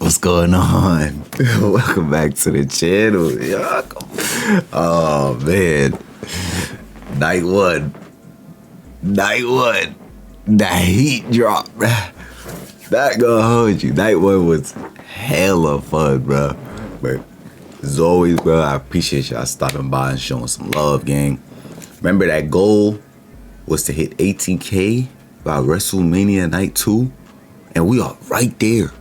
What's going on? Welcome back to the channel. Oh man, night one, that heat drop, that gonna hold you. Night one was hella fun, bro. But as always, bro, I appreciate y'all stopping by and showing some love, gang. Remember that goal was to hit 18K by WrestleMania night 2, and we are right there.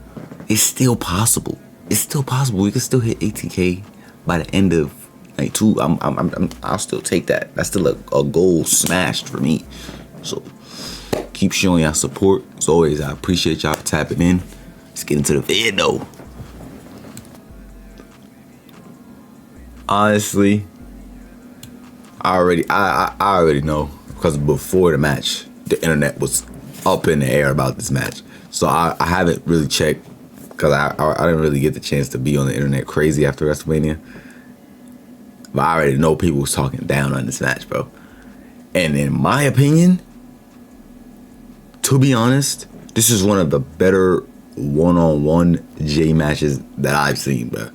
It's still possible. It's still possible. We can still hit 18K by the end of night 2. I'll still take that. That's still a goal smashed for me. So keep showing y'all support. As always, I appreciate y'all tapping in. Let's get into the video. Honestly, I already know, because before the match, the internet was up in the air about this match. So I haven't really checked, because I didn't really get the chance to be on the internet crazy after WrestleMania. But I already know people was talking down on this match, bro. And in my opinion, to be honest, this is one of the better one-on-one Jay matches that I've seen, bro.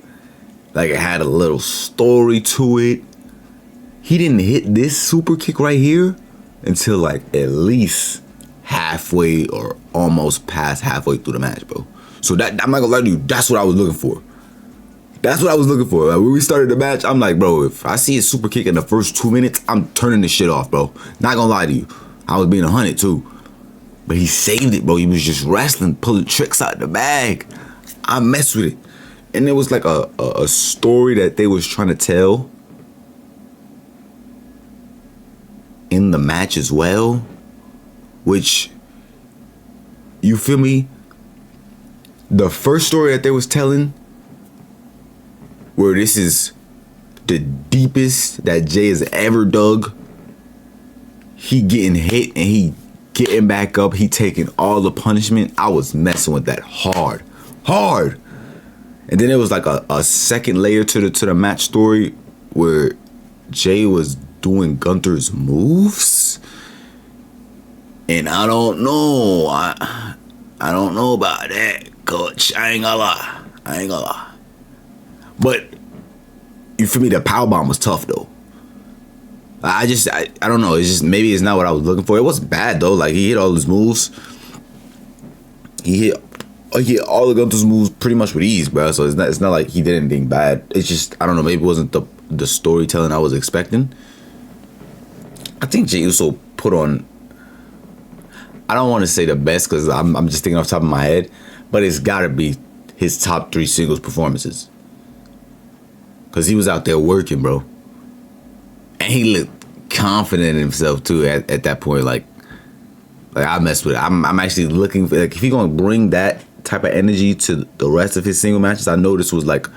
Like, it had a little story to it. He didn't hit this super kick right here until like at least halfway or almost past halfway through the match, bro. So that, I'm not gonna lie to you, that's what I was looking for. That's what I was looking for. Like, when we started the match, I'm like, bro, if I see a super kick in the first 2 minutes, I'm turning this shit off, bro. Not gonna lie to you. I was being 100 too. But he saved it, bro. He was just wrestling, pulling tricks out the bag. I messed with it. And there was like a story that they was trying to tell in the match as well, which, you feel me? The first story that they was telling, where this is the deepest that Jay has ever dug, he getting hit and he getting back up, he taking all the punishment. I was messing with that hard. And then it was like a second layer to the match story where Jay was doing Gunther's moves, and I don't know. I don't know about that, coach. I ain't gonna lie. But you feel me? The powerbomb was tough though. I don't know. It's just, maybe it's not what I was looking for. It wasn't bad though. Like, he hit all his moves. He hit all the Gunther's moves pretty much with ease, bro. So it's not like he did anything bad. It's just, I don't know. Maybe it wasn't the storytelling I was expecting. I think Jey Uso put on, I don't want to say the best, because I'm just thinking off the top of my head, but it's got to be his top 3 singles performances. Because he was out there working, bro. And he looked confident in himself too at that point. Like I messed with it. I'm actually looking for, like, if he's gonna bring that type of energy to the rest of his single matches. I know this was like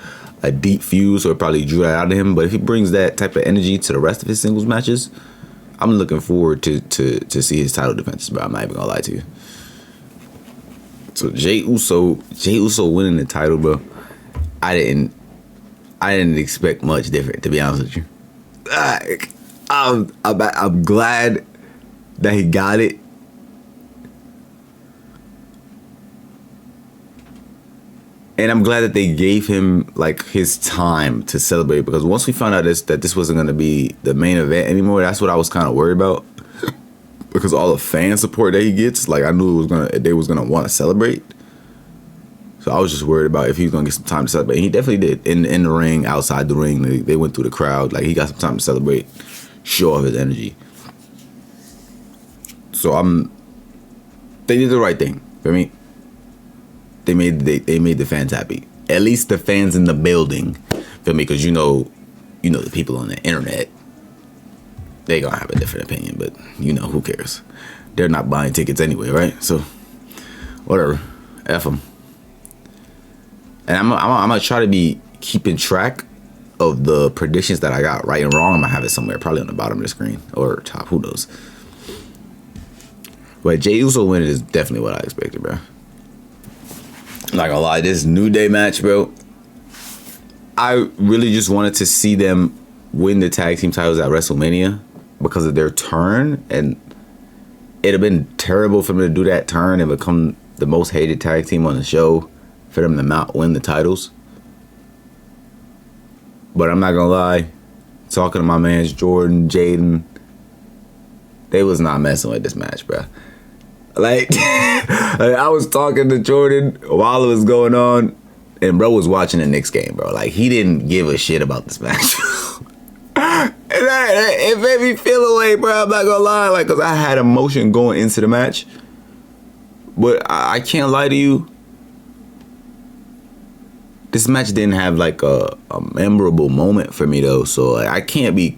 a deep fuse, so it probably drew that out of him. But if he brings that type of energy to the rest of his singles matches, I'm looking forward to see his title defenses, bro. I'm not even gonna lie to you. So Jey Uso winning the title, bro. I didn't expect much different, to be honest with you. I'm glad that he got it. And I'm glad that they gave him like his time to celebrate, because once we found out that this wasn't gonna be the main event anymore, that's what I was kind of worried about. Because all the fan support that he gets, like, I knew they was gonna want to celebrate. So I was just worried about if he was gonna get some time to celebrate. And he definitely did. In the ring, outside the ring, they went through the crowd. Like, he got some time to celebrate, show off his energy. So they did the right thing for me. They made the fans happy. At least the fans in the building, feel me? Because you know the people on the internet, they gonna have a different opinion, but who cares? They're not buying tickets anyway, right? So whatever, F them. And I'm gonna try to be keeping track of the predictions that I got right and wrong. I'm gonna have it somewhere, probably on the bottom of the screen or top, who knows. But Jey Uso winning is definitely what I expected, bro. I'm not gonna lie, this New Day match, bro, I really just wanted to see them win the tag team titles at WrestleMania because of their turn, and it'd have been terrible for them to do that turn and become the most hated tag team on the show for them to not win the titles. But I'm not gonna lie, talking to my mans Jordan, Jaden, they was not messing with this match, bro. Like, I was talking to Jordan while it was going on, and bro was watching the Knicks game, bro. Like, he didn't give a shit about this match. And it made me feel away, bro. I'm not gonna lie, like, cause I had emotion going into the match. But I can't lie to you. This match didn't have like a memorable moment for me though, so like, I can't be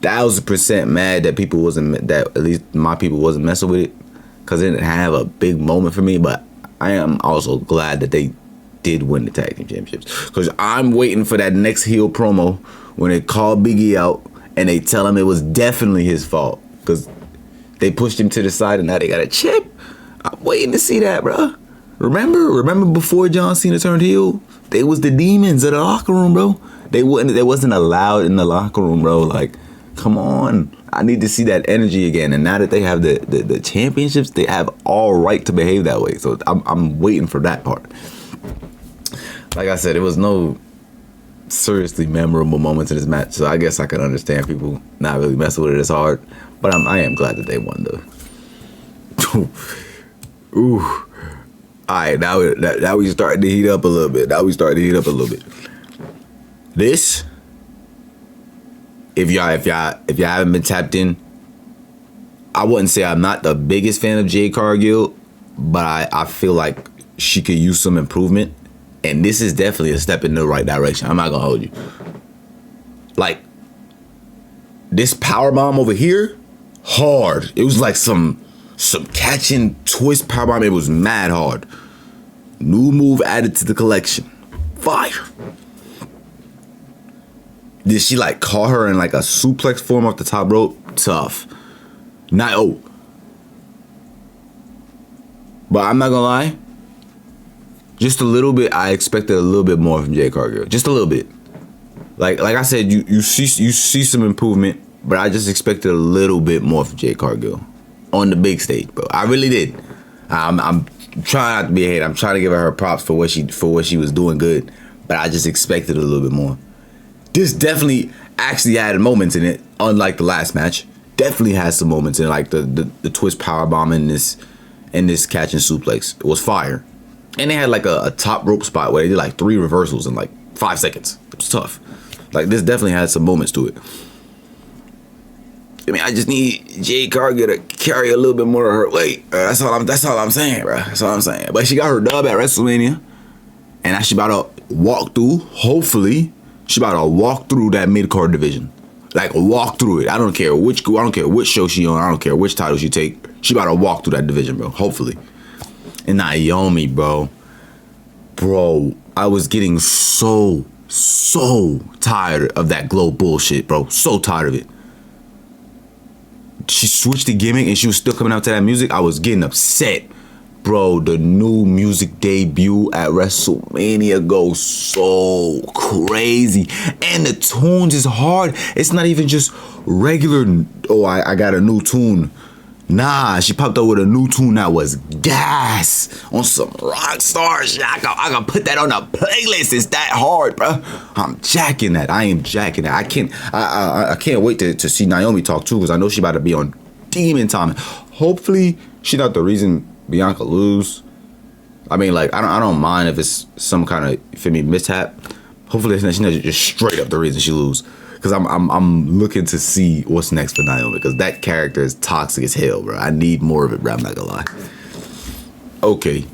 1000% mad that people wasn't, that at least my people wasn't messing with it, cause it didn't have a big moment for me. But I am also glad that they did win the tag team championships, cause I'm waiting for that next heel promo when they call Biggie out and they tell him it was definitely his fault, cause they pushed him to the side and now they got a chip. I'm waiting to see that, bro. Remember before John Cena turned heel, they was the demons of the locker room, bro. They wasn't allowed in the locker room, bro. Like, come on. I need to see that energy again. And now that they have the championships, they have all right to behave that way. So I'm waiting for that part. Like I said, it was no seriously memorable moments in this match. So I guess I can understand people not really messing with it as hard. But I am glad that they won though. Ooh. All right, now we starting to heat up a little bit. This, if y'all haven't been tapped in, I wouldn't say I'm not the biggest fan of Jade Cargill, but I feel like she could use some improvement, and this is definitely a step in the right direction. I'm not gonna hold you. Like, this powerbomb over here, hard. It was like some catching twist powerbomb. It was mad hard. New move added to the collection. Fire. Did she like call her in like a suplex form off the top rope? Tough. But I'm not gonna lie. Just a little bit. I expected a little bit more from Jade Cargill. Just a little bit. Like I said, you see some improvement, but I just expected a little bit more from Jade Cargill on the big stage, bro. I really did. I'm trying not to be a hater. I'm trying to give her props for what she was doing good, but I just expected a little bit more. This definitely actually had moments in it, unlike the last match. Definitely had some moments in it, like the twist powerbomb in this catch and suplex. It was fire. And they had like a top rope spot where they did like 3 reversals in like 5 seconds. It was tough. Like, this definitely had some moments to it. I mean, I just need Jade Cargill to carry a little bit more of her weight. That's all I'm saying, bro. That's all I'm saying. But she got her dub at WrestleMania, and now she about to walk through. Hopefully, she about to walk through that mid-card division. Like, walk through it. I don't care which show she on. I don't care which title she take. She about to walk through that division, bro. Hopefully. And Naomi, bro. Bro, I was getting so tired of that glow bullshit, bro. So tired of it. She switched the gimmick and she was still coming out to that music. I was getting upset. Bro, the new music debut at WrestleMania goes so crazy. And the tunes is hard. It's not even just regular, oh, I got a new tune. Nah, she popped up with a new tune that was gas on some rock star shit. I can put that on a playlist. It's that hard, bro. I'm jacking that. I am jacking that. I can't wait to see Naomi talk too, because I know she about to be on demon time. Hopefully, she not the reason Bianca lose. I mean, like, I don't mind if it's some kind of, for me, mishap. Hopefully, she's not just straight up the reason she lose. Because I'm looking to see what's next for Naomi, because that character is toxic as hell, bro. I need more of it, bro. I'm not gonna lie. Okay.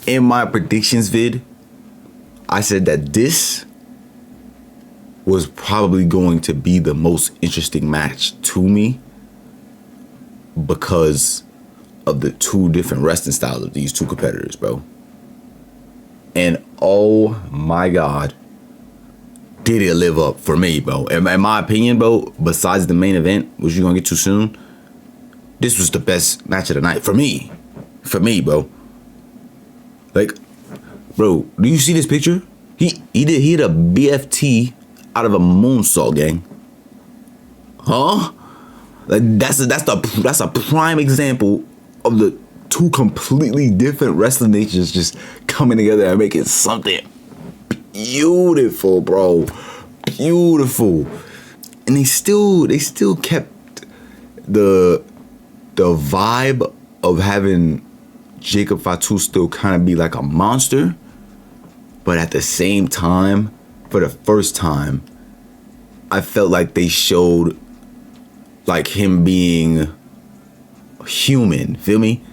In my predictions vid, I said that this was probably going to be the most interesting match to me because of the 2 different wrestling styles of these 2 competitors, bro. And oh my God, did it live up for me, bro. In my opinion, bro, besides the main event, which you're gonna get too soon, this was the best match of the night for me. For me, bro. Like, bro, do you see this picture? He hit a BFT out of a moonsault, gang. Huh? Like, that's a prime example of the 2 completely different wrestling natures just coming together and making something beautiful, bro. Beautiful. And they still kept the vibe of having Jacob Fatu still kind of be like a monster, but at the same time, for the first time, I felt like they showed like him being human. Feel me?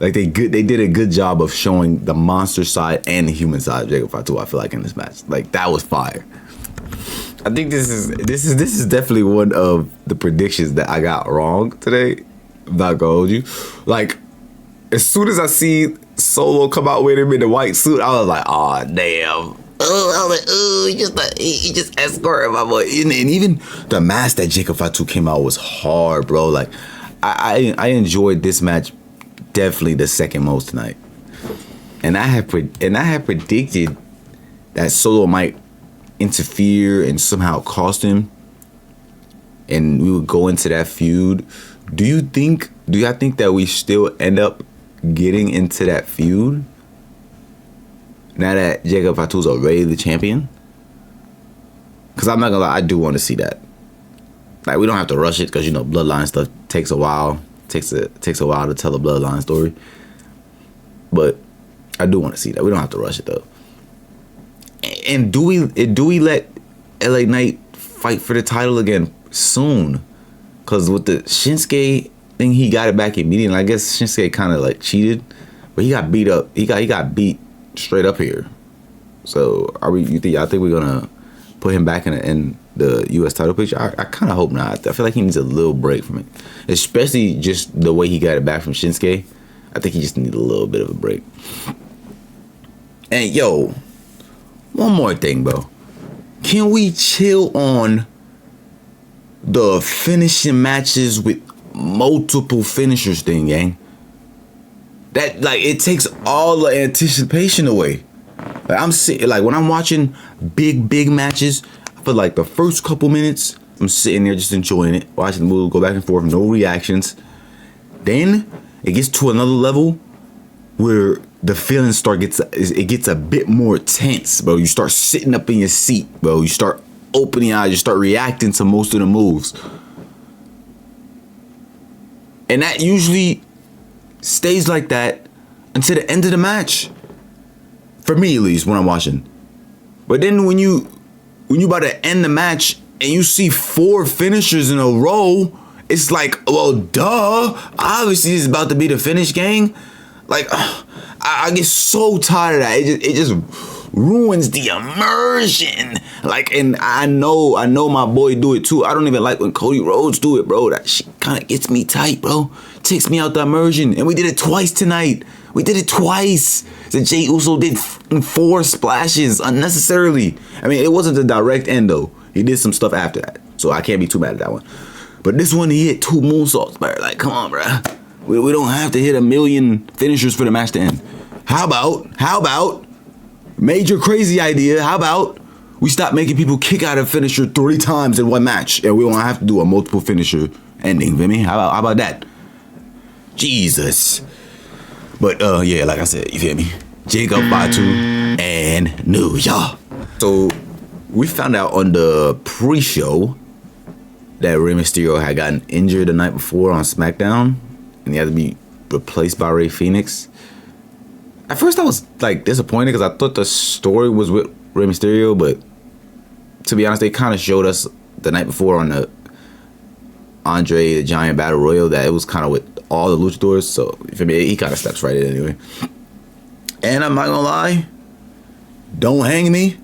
Like they did a good job of showing the monster side and the human side of Jacob Fatu. I feel like in this match, like that was fire. I think this is definitely one of the predictions that I got wrong today. I'm not gonna hold you. Like, as soon as I see Solo come out with him in the white suit, I was like, oh damn. Oh, I was like, oh, he just escorted my boy. And even the mask that Jacob Fatu came out was hard, bro. Like, I enjoyed this match definitely the second most tonight. And I had predicted that Solo might interfere and somehow cost him, and we would go into that feud. Do y'all think that we still end up getting into that feud now that Jacob Fatu's already the champion? Because I'm not gonna lie, I do want to see that. Like, we don't have to rush it, because you know bloodline stuff takes a while. Takes a while to tell a bloodline story. But I do want to see that. We don't have to rush it though. And do we let LA Knight fight for the title again soon? Because with the Shinsuke thing, he got it back immediately. I guess Shinsuke kind of like cheated, but he got beat up. He got beat straight up here. So y'all think we're gonna put him back in the U.S. title picture? I kind of hope not. I feel like he needs a little break from it, especially just the way he got it back from Shinsuke. I think he just needs a little bit of a break. And yo, one more thing, bro. Can we chill on the finishing matches with multiple finishers thing, gang? That, like, it takes all the anticipation away. Like, I'm sitting, like, when I'm watching big matches, for like the first couple minutes, I'm sitting there just enjoying it, watching the movie go back and forth, no reactions. Then it gets to another level where the feelings gets a bit more tense, bro. You start sitting up in your seat, bro. You start opening your eyes, you start reacting to most of the moves. And that usually stays like that until the end of the match. For me, at least, when I'm watching. But then when you about to end the match and you see 4 finishers in a row, it's like, well, duh. Obviously, this is about to be the finish, gang. Like, I get so tired of that. It just ruins the immersion. Like, and I know my boy do it too. I don't even like when Cody Rhodes do it, bro. That shit kind of gets me tight, bro. Takes me out the immersion. And we did it twice tonight. We did it twice. The Jey Uso did 4 splashes unnecessarily. I mean, it wasn't the direct end though. He did some stuff after that, so I can't be too mad at that one. But this one, he hit 2 moonsaults, bro. Like, come on, bro. We don't have to hit 1 million finishers for the match to end. How about, major crazy idea, how about we stop making people kick out a finisher 3 times in one match, and we don't have to do a multiple finisher ending, feel me? How about that? Jesus. But yeah, like I said, you feel me? Jacob Fatu and New York. So we found out on the pre-show that Rey Mysterio had gotten injured the night before on SmackDown, and he had to be replaced by Rey Fenix. At first I was like disappointed because I thought the story was with Rey Mysterio, but to be honest, they kind of showed us the night before on the Andre the Giant Battle Royal that it was kind of with all the luchadors, so for me, he kind of steps right in anyway. And I'm not gonna lie, don't hang me,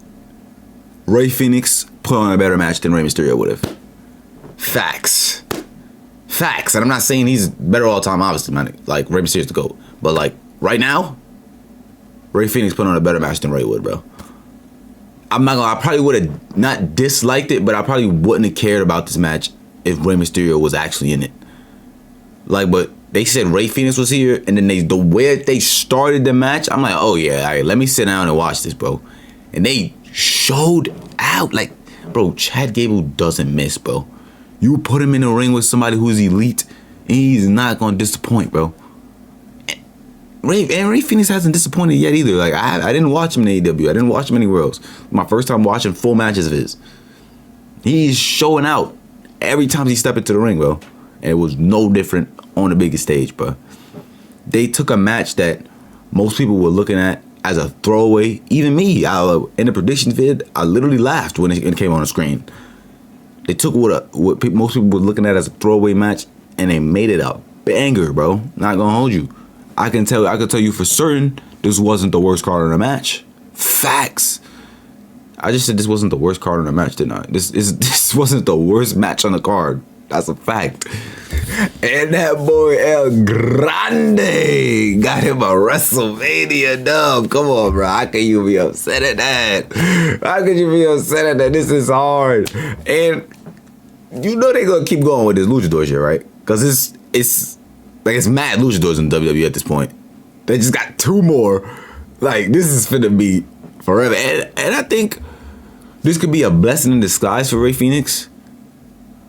Rey Fenix put on a better match than Rey Mysterio would have. Facts. And I'm not saying he's better all the time, obviously, man. Like, Rey Mysterio's the GOAT. But, like, right now, Rey Fenix put on a better match than Rey would, bro. I'm not gonna, I probably would have not disliked it, but I probably wouldn't have cared about this match if Rey Mysterio was actually in it. Like, but they said Rey Fenix was here, and then the way they started the match, I'm like, oh yeah, all right, let me sit down and watch this, bro. And they showed out, like, bro, Chad Gable doesn't miss, bro. You put him in a ring with somebody who's elite, and he's not gonna disappoint, bro. Ray Phoenix hasn't disappointed yet either. Like I didn't watch him in AEW. I didn't watch him anywhere else. My first time watching full matches of his. He's showing out every time he stepped into the ring, bro. And it was no different on the biggest stage, bro. They took a match that most people were looking at as a throwaway. Even me, in the prediction vid, I literally laughed when it came on the screen. They took what most people were looking at as a throwaway match, and they made it a banger, bro. Not gonna hold you. I can tell you for certain this wasn't the worst card in the match. Facts. I just said this wasn't the worst card in the match, didn't I? This wasn't the worst match on the card. That's a fact. And that boy El Grande got him a Wrestlemania dub. Come on, bro. How can you be upset at that? How could you be upset at that? This is hard. And you know they gonna keep going with this luchador shit, right? Because it's mad luchadors in WWE at this point. They just got 2 more. Like, this is finna be forever. And I think this could be a blessing in disguise for Ray Phoenix.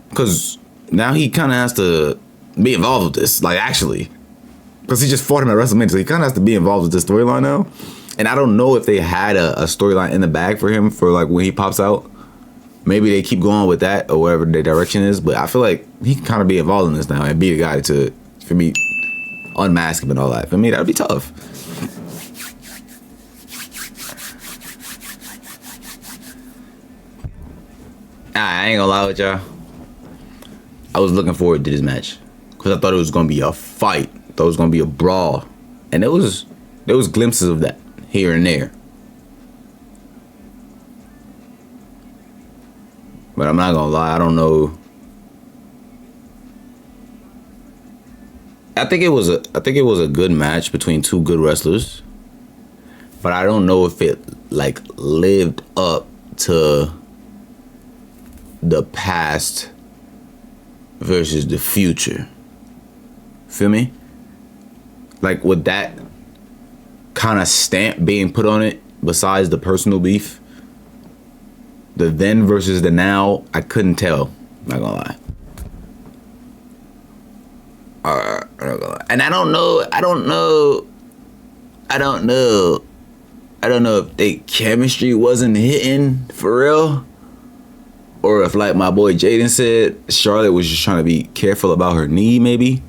Because now he kind of has to be involved with this. Like, actually. Because he just fought him at WrestleMania. So he kind of has to be involved with this storyline now. And I don't know if they had a storyline in the bag for him for, like, when he pops out. Maybe they keep going with that or whatever their direction is. But I feel like he can kind of be involved in this now and be the guy to, for me, unmask him and all that. For me, that'd be tough. I ain't gonna lie with y'all. I was looking forward to this match because I thought it was gonna be a fight. I thought it was gonna be a brawl, and there was glimpses of that here and there. But I'm not gonna lie, I don't know. I think it was a good match between 2 good wrestlers, but I don't know if it like lived up to the past versus the future. Feel me? Like, with that kind of stamp being put on it, besides the personal beef, the then versus the now, I couldn't tell. Not gonna lie. And I don't know if they chemistry wasn't hitting for real, or if, like my boy Jaden said, Charlotte was just trying to be careful about her knee, maybe.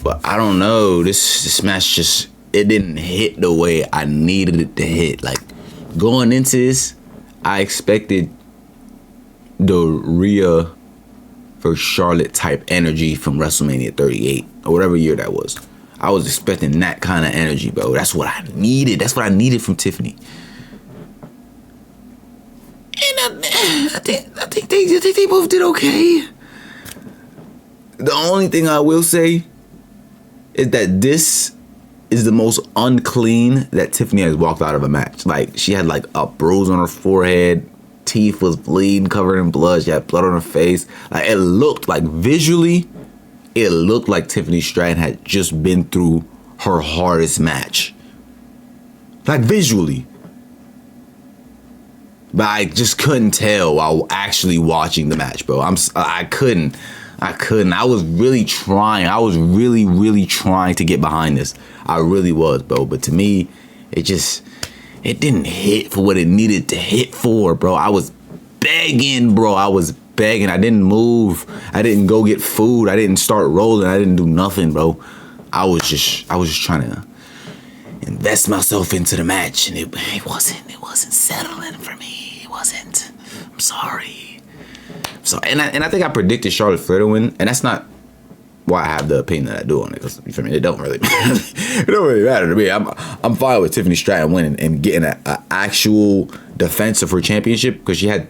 But I don't know. This match just, it didn't hit the way I needed it to hit. Like, going into this, I expected the Rhea for Charlotte type energy from WrestleMania 38 or whatever year that was. I was expecting that kind of energy, bro. That's what I needed. That's what I needed from Tiffany. And I think they both did okay. The only thing I will say is that this is the most unclean that Tiffany has walked out of a match. Like, she had like a bruise on her forehead, teeth was bleeding, covered in blood. She had blood on her face. Like, it looked like, visually, it looked like Tiffany Stratton had just been through her hardest match. Like, visually. But I just couldn't tell while actually watching the match, bro. I couldn't. I was really trying. I was really trying to get behind this. I really was, bro. But to me, it didn't hit for what it needed to hit for, bro. I was begging, bro. I didn't move. I didn't go get food. I didn't start rolling. I didn't do nothing, bro. I was just trying to invest myself into the match, and it wasn't settling for me. It wasn't. I'm sorry. So, and I think I predicted Charlotte Flair to win, and that's not why I have the opinion that I do on it, because for me, it don't really matter to me. I'm fine with Tiffany Stratton winning and getting an actual defense of her championship, because she had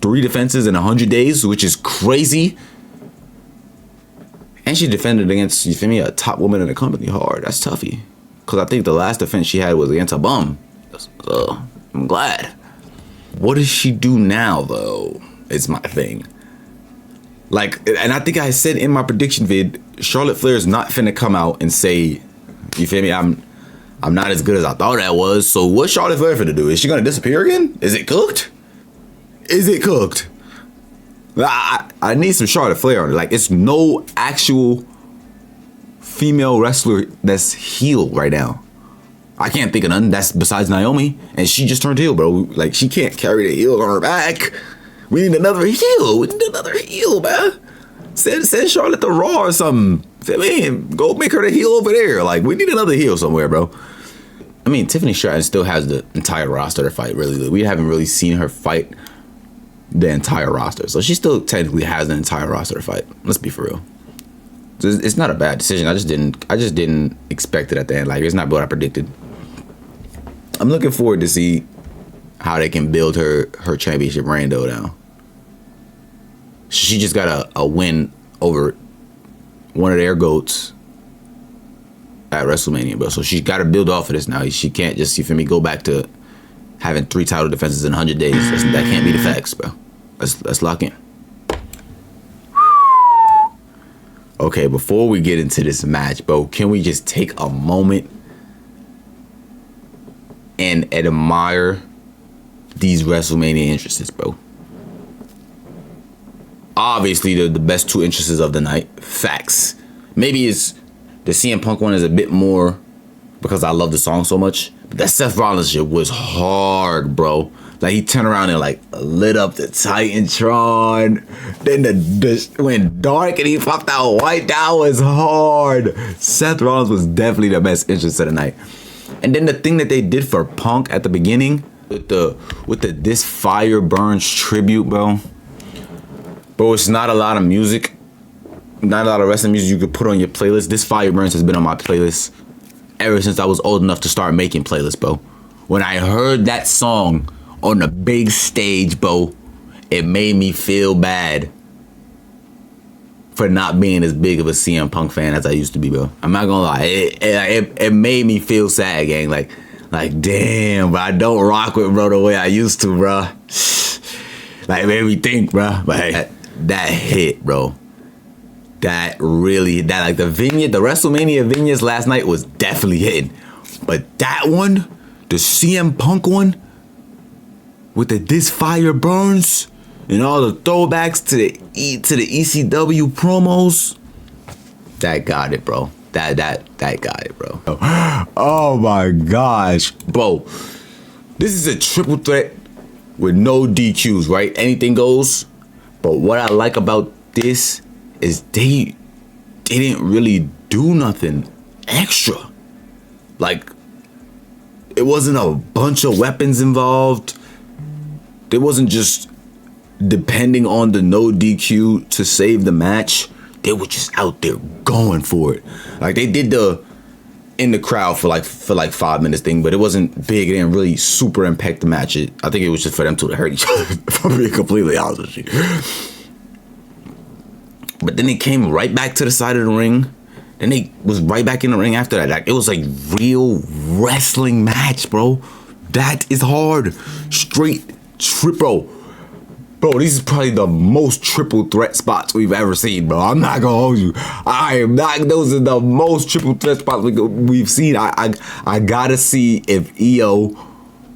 3 defenses in 100 days, which is crazy. And she defended against, you feel me, a top woman in the company hard. That's toughy. Because I think the last defense she had was against a bum. So I'm glad. What does she do now, though? It's my thing. Like, and I think I said in my prediction vid, Charlotte Flair is not finna come out and say, you feel me, I'm not as good as I thought I was. So what's Charlotte Flair finna do? Is she gonna disappear again? Is it cooked? Is it cooked? I need some Charlotte Flair on it. Like, it's no actual female wrestler that's heel right now? I can't think of none. That's besides Naomi, and she just turned heel, bro. Like, she can't carry the heel on her back. We need another heel. We need another heel, man. Send Charlotte to Raw or something. I mean, go make her the heel over there. Like, we need another heel somewhere, bro. I mean, Tiffany Stratton still has the entire roster to fight, really. We haven't really seen her fight the entire roster. So she still technically has an entire roster to fight. Let's be for real. It's not a bad decision. I just didn't expect it at the end. Like, it's not what I predicted. I'm looking forward to see how they can build her championship reign though now. She just got a win over one of their GOATs at WrestleMania, bro. So she's got to build off of this now. She can't just, you feel me, go back to having 3 title defenses in 100 days. That can't be the facts, bro. Let's lock in. Okay, before we get into this match, bro, can we just take a moment and admire these WrestleMania entrances, bro? Obviously, the best 2 entrances of the night. Facts. Maybe it's the CM Punk one is a bit more because I love the song so much. But that Seth Rollins shit was hard, bro. Like, he turned around and like lit up the Titantron. Then the went dark and he popped out white. That was hard. Seth Rollins was definitely the best entrance of the night. And then the thing that they did for Punk at the beginning with the This Fire Burns tribute, bro. Bro, it's not a lot of music. Not a lot of wrestling music you could put on your playlist. This Fire Burns has been on my playlist ever since I was old enough to start making playlists, bro. When I heard that song on the big stage, bro, it made me feel bad for not being as big of a CM Punk fan as I used to be, bro. I'm not gonna lie. It made me feel sad, gang. Like damn, bro, I don't rock with bro the way I used to, bro. Like, it made me think, bro. But that hit, bro. That like the WrestleMania vignettes last night was definitely hitting. But that one, the CM Punk one, with the This Fire Burns and all the throwbacks to the ECW promos, that got it, bro. That got it, bro. Oh my gosh, bro. This is a triple threat with no DQs, right? Anything goes. But what I like about this is they didn't really do nothing extra. Like, it wasn't a bunch of weapons involved. It wasn't just depending on the no DQ to save the match. They were just out there going for it. Like, they did the in the crowd for like 5 minutes thing, but it wasn't big. It didn't really super impact the match. I think it was just for them to hurt each other, if I'm being completely honest with you. But then they came right back to the side of the ring. Then they was right back in the ring after that. Like, it was like real wrestling match, bro. That is hard. Straight triple. Bro, these is probably the most triple threat spots we've ever seen, bro. I'm not gonna hold you. Those are the most triple threat spots we've seen. I gotta see if EO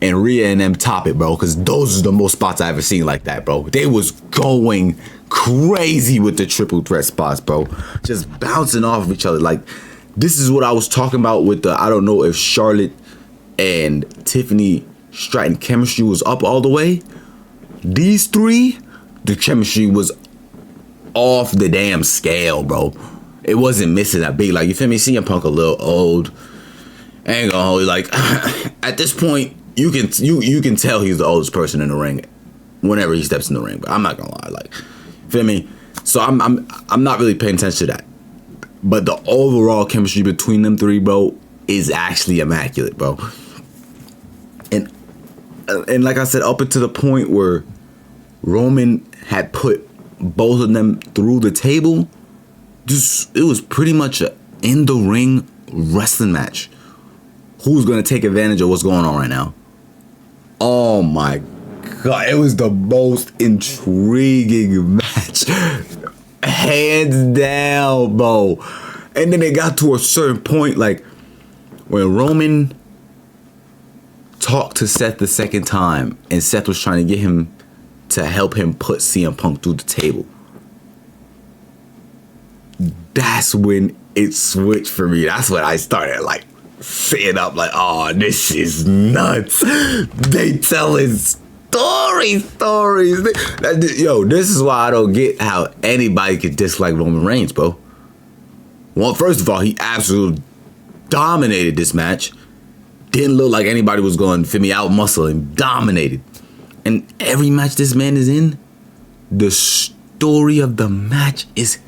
and Rhea and them top it, bro, because those are the most spots I ever seen like that, bro. They was going crazy with the triple threat spots, bro. Just bouncing off of each other. Like, this is what I was talking about with the, I don't know if Charlotte and Tiffany Stratton chemistry was up all the way. These three, the chemistry was off the damn scale, bro. It wasn't missing that big. Like, you feel me? CM Punk a little old. I ain't gonna hold you. Like, at this point, you can tell he's the oldest person in the ring whenever he steps in the ring. But I'm not gonna lie. Like, feel me? So I'm not really paying attention to that. But the overall chemistry between them three, bro, is actually immaculate, bro. And like I said, up until the point where Roman had put both of them through the table, it was pretty much an in-the-ring wrestling match. Who's going to take advantage of what's going on right now? Oh my God, it was the most intriguing match. Hands down, bro. And then it got to a certain point, like, when Roman talked to Seth the second time, and Seth was trying to get him to help him put CM Punk through the table. that's when it switched for me. That's when I started like sitting up like, oh, this is nuts. They telling stories. Yo, this is why I don't get how anybody could dislike Roman Reigns, bro. Well, first of all, he absolutely dominated this match. Didn't look like anybody was going to fit me out muscle and dominated. And every match this man is in, the story of the match is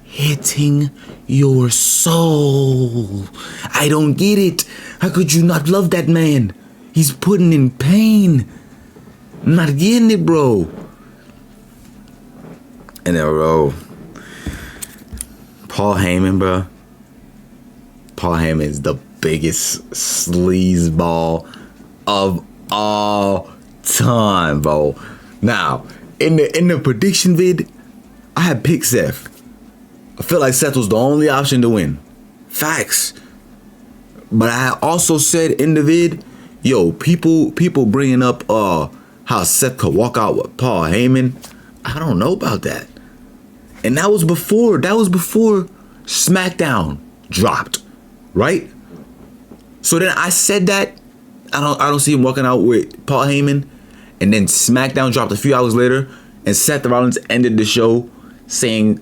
hitting your soul. I don't get it. How could you not love that man? He's putting in pain. I'm not getting it, bro. And then, bro, Paul Heyman, bro. Paul Heyman is the biggest sleazeball of all time, bro. Now, in the prediction vid, I had picked Seth. I feel like Seth was the only option to win. Facts. But I also said in the vid, yo, people bringing up how Seth could walk out with Paul Heyman. I don't know about that. And that was before SmackDown dropped, right? So then I said that I don't see him walking out with Paul Heyman, and then SmackDown dropped a few hours later, and Seth Rollins ended the show saying,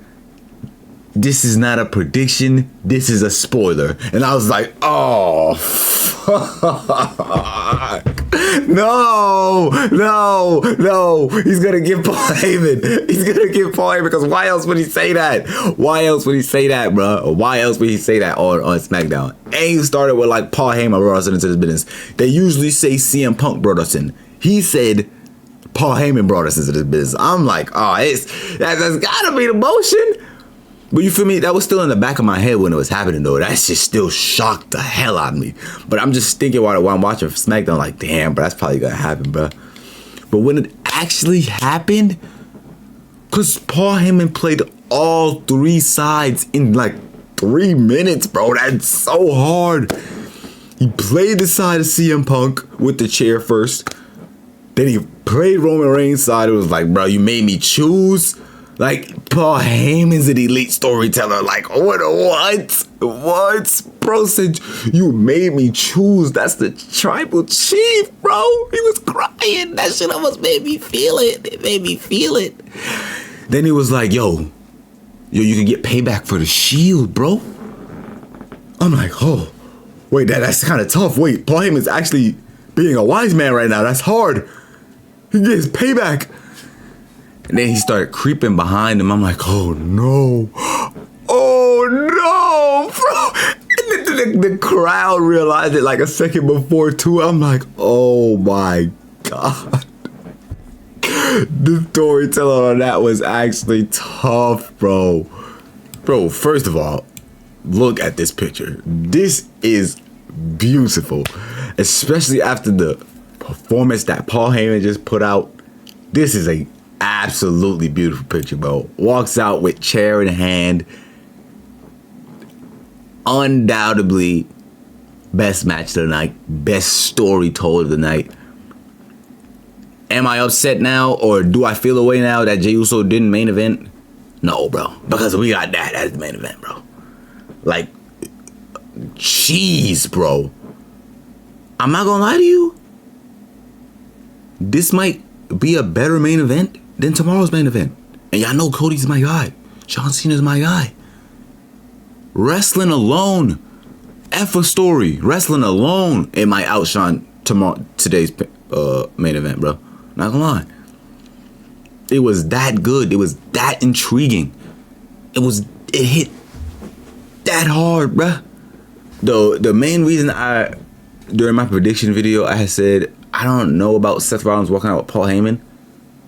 "This is not a prediction, this is a spoiler." And I was like, oh, fuck. No. He's going to give Paul Heyman. Because why else would he say that? Bro? Why else would he say that on SmackDown? And he started with like Paul Heyman brought us into this business. They usually say CM Punk brought us in. He said Paul Heyman brought us into this business. I'm like, oh, that's gotta be the motion. But you feel me? That was still in the back of my head when it was happening, though. That shit still shocked the hell out of me. But I'm just thinking while I'm watching SmackDown, like, damn, bro, that's probably gonna happen, bro. But when it actually happened, because Paul Heyman played all three sides in like 3 minutes, bro. That's so hard. He played the side of CM Punk with the chair first. Then he played Roman Reigns' side. It was like, bro, you made me choose. Like, Paul Heyman's an elite storyteller. Like, what? Bro said, you made me choose. That's the tribal chief, bro. He was crying. That shit almost made me feel it. It made me feel it. Then he was like, yo, you can get payback for the Shield, bro. I'm like, oh, wait, that's kind of tough. Wait, Paul Heyman's actually being a wise man right now. That's hard. He gets payback. And then he started creeping behind him. I'm like, oh no, bro. And the crowd realized it like a second before too. I'm like, oh my God. The storytelling on that was actually tough, bro. Bro, first of all, look at this picture. This is beautiful, especially after the performance that Paul Heyman just put out. This is a absolutely beautiful picture, bro. Walks out with chair in hand. Undoubtedly best match of the night, best story told of the night. Am I upset now, or do I feel away now that Jey Uso didn't main event? No, bro, because we got that as the main event, bro. Like, jeez, bro. I'm not gonna lie to you. This might be a better main event than tomorrow's main event. And y'all know Cody's my guy. John Cena's my guy. Wrestling alone, F a story. Wrestling alone, it might outshine today's main event, bro. Not gonna lie. It was that good. It was that intriguing. It hit that hard, bro. The main reason during my prediction video, I had said, I don't know about Seth Rollins walking out with Paul Heyman.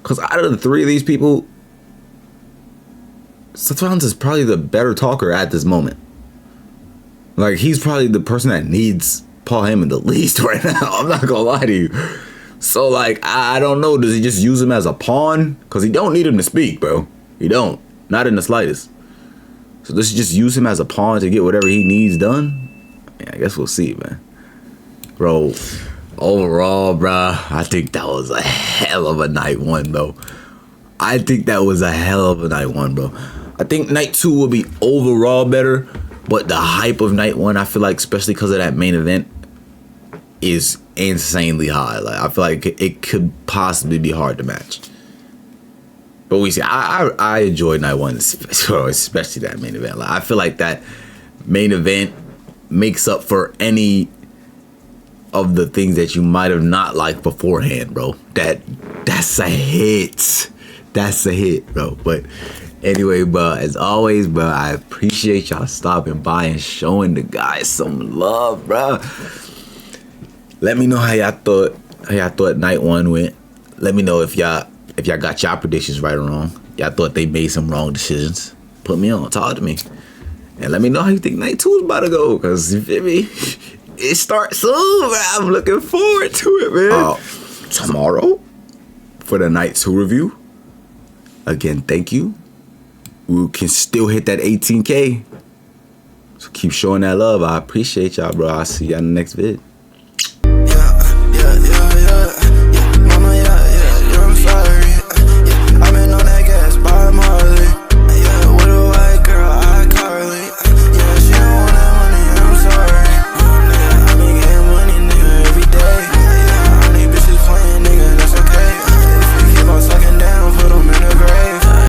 Because out of the three of these people, Seth Rollins is probably the better talker at this moment. Like, he's probably the person that needs Paul Heyman the least right now. I'm not gonna lie to you. So, like, I don't know. Does he just use him as a pawn? Because he don't need him to speak, bro. He don't. Not in the slightest. So does he just use him as a pawn to get whatever he needs done? Yeah, I guess we'll see, man. Bro, overall, bro, I think that was a hell of a night one, bro. I think night 2 will be overall better, but the hype of night 1, I feel like, especially because of that main event, is insanely high. Like, I feel like it could possibly be hard to match. But we see. I enjoyed night 1, especially that main event. Like, I feel like that main event makes up for any of the things that you might have not liked beforehand, bro. That's a hit. That's a hit, bro. But anyway, bro, as always, bro, I appreciate y'all stopping by and showing the guys some love, bro. Let me know how y'all thought night 1 went. Let me know if y'all got y'all predictions right or wrong. Y'all thought they made some wrong decisions. Put me on, talk to me. And let me know how you think night 2 is about to go. Cause you feel me? It starts soon, man. I'm looking forward to it, man. Tomorrow for the night 2 review. Again, thank you. We can still hit that 18K. So keep showing that love. I appreciate y'all, bro. I'll see y'all in the next vid.